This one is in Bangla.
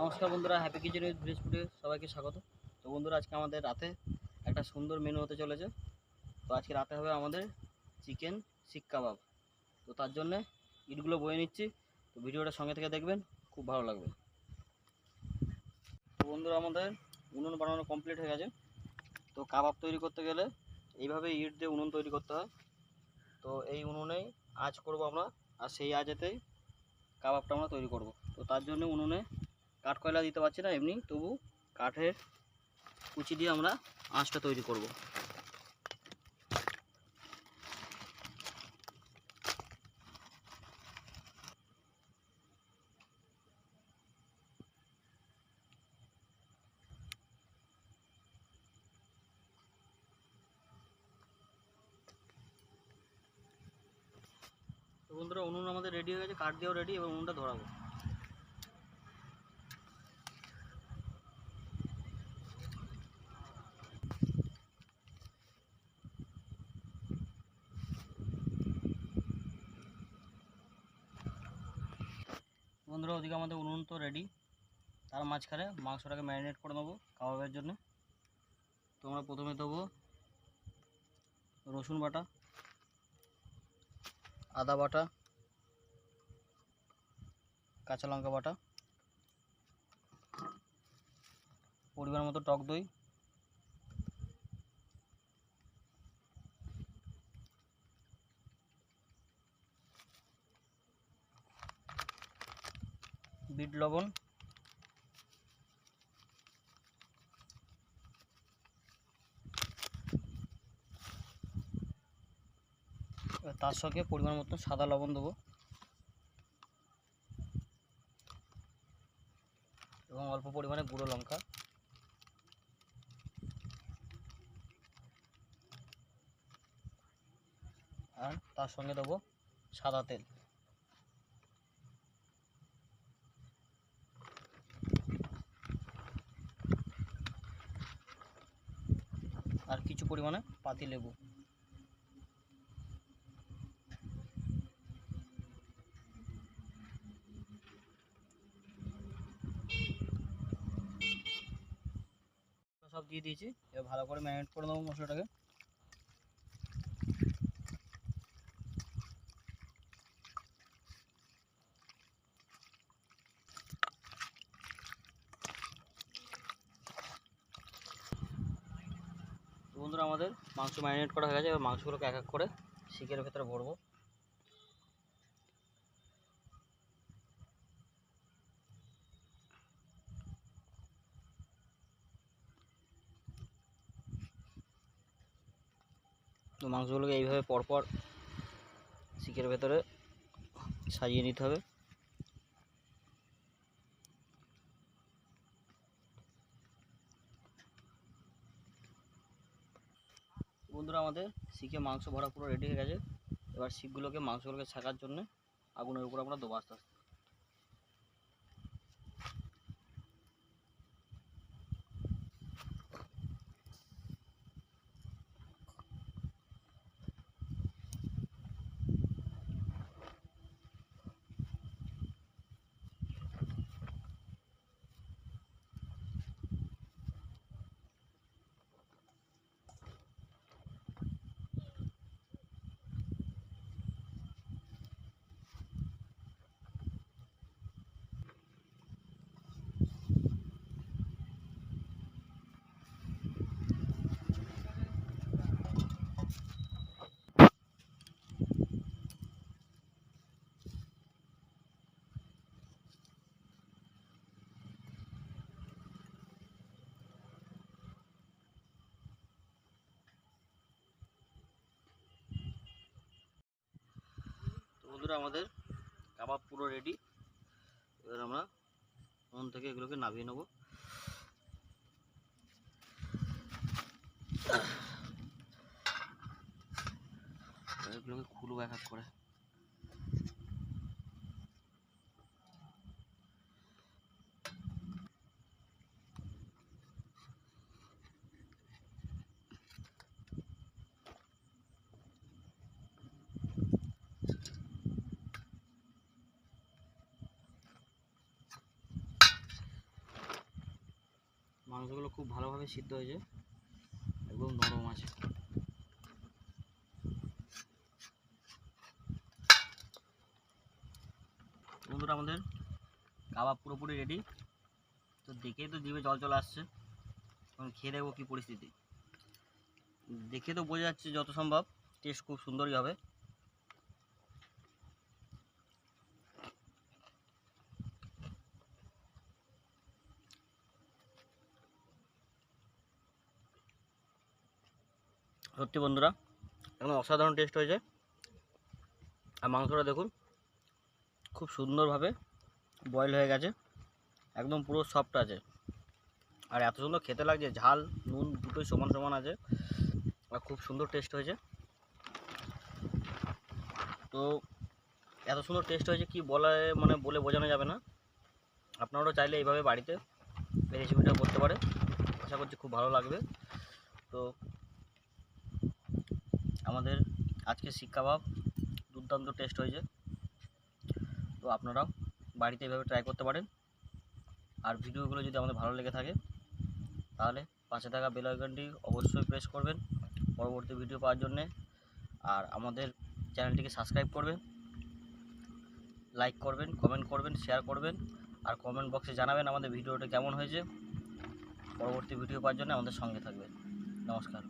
নমস্কার বন্ধুরা, হ্যাপি কিচেন উইথ ভিলেজ ফুডে সবাইকে স্বাগত। তো বন্ধুরা, আজকে আমাদের রাতে একটা সুন্দর মেনু হতে চলেছে। তো আজকে রাতে হবে আমাদের চিকেন শিক কাবাব। তো তার জন্যে ইটগুলো বয়ে নিচ্ছি। তো ভিডিওটা সঙ্গে থেকে দেখবেন, খুব ভালো লাগবে। তো বন্ধুরা, আমাদের উনুন বানানো কমপ্লিট হয়ে গেছে। তো কাবাব তৈরি করতে গেলে এইভাবে ইট দিয়ে উনুন তৈরি করতে হয়। তো এই উনুনেই আঁচ করব আমরা, আর সেই আঁচেতেই কাবাবটা আমরা তৈরি করব। তো তার জন্য উনুনে কাঠ কয়লা দিতে পারছি না, এমনি তবু কাঠের কুচি দিয়ে আমরা আঁচটা তৈরি করব। তো বন্ধুরা, উনুন আমাদের রেডি হয়ে গেছে, কাঠ দিয়েও রেডি, এবং উনুনটা ধরাবো। বন্ধুরা, ওদিকে আমাদের উনুন তো রেডি, তার মাঝখানে মাংসটাকে ম্যারিনেট করে নেবো কাবাবের জন্য। তো আমরা প্রথমে দেবো রসুন বাটা, আদা বাটা, কাঁচা লঙ্কা বাটা, পরিমাণ মতো টক দই, বিট লবণ, তার সঙ্গে পরিমাণ মতো সাদা লবণ দেবো, এবং অল্প পরিমাণে গুঁড়ো লঙ্কা, আর তার সঙ্গে দেবো সাদা তেল। আর কিছু পরিমাণে পাতি লেবু। সব দিয়ে দিয়েছি, এবার ভালো করে ম্যারিনেট করে নেবো মশলাটাকে। বন্ধুরা, আমাদের মাংস ম্যারিনেট করা হয়ে গেছে, এবার মাংসগুলোকে এক এক করে শিকের ভেতরে ভরবো। তো মাংসগুলোকে এইভাবে পরপর শিকের ভেতরে সাজিয়ে নিতে হবে। বন্ধুরা, আমাদের শিকে মাংস ভরা পুরো রেডি হয়ে গেছে। এবার শিকগুলোকে মাংসগুলোকে ছাকার জন্য আগুনের উপর আমরা দেবো আস্তে আস্তে। তো বন্ধুরা, আমাদের কাবাব পুরো রেডি। এবার আমরা ওভেন থেকে এগুলোকে নামিয়ে নেব। এগুলোকে খুলবো এক এক করে। মাংসগুলো খুব ভালোভাবে সিদ্ধ হয়েছে, একদম নরম আছে। বন্ধুরা আমাদের কাবাব পুরোপুরি রেডি। তো দেখেই তো জিভে জল চলে আসছে, এখন খেয়ে দেখবো কী পরিস্থিতি। দেখে তো বোঝা যাচ্ছে যত সম্ভব টেস্ট খুব সুন্দরই হবে। সত্যি বন্ধুরা একদম অসাধারণ টেস্ট হয়েছে। আর মাংসটা দেখুন খুব সুন্দরভাবে বয়েল হয়ে গেছে, একদম পুরো সফট আছে। আর এত সুন্দর খেতে লাগছে, ঝাল নুন দুটোই সমান সমান আছে, আর খুব সুন্দর টেস্ট হয়েছে। তো এত সুন্দর টেস্ট হয়েছে কি বলে বোঝানো যাবে না। আপনারাও চাইলে এইভাবে বাড়িতে এই রেসিপিটা করতে পারে, আশা করছি খুব ভালো লাগবে। তো আমাদের আজকে শিক কাবাব দুর্দান্ত টেস্ট হয়েছে, তো আপনারাও বাড়িতে এইভাবে ট্রাই করতে পারেন। আর ভিডিওগুলো যদি আমাদের ভালো লেগে থাকে তাহলে পাশে থাকা বেল আইকনটি অবশ্যই প্রেস করবেন পরবর্তী ভিডিও পাওয়ার জন্যে। আর আমাদের চ্যানেলটিকে সাবস্ক্রাইব করবেন, লাইক করবেন, কমেন্ট করবেন, শেয়ার করবেন, আর কমেন্ট বক্সে জানাবেন আমাদের ভিডিওটা কেমন হয়েছে। পরবর্তী ভিডিও পাওয়ার জন্য আমাদের সঙ্গে থাকবেন। নমস্কার।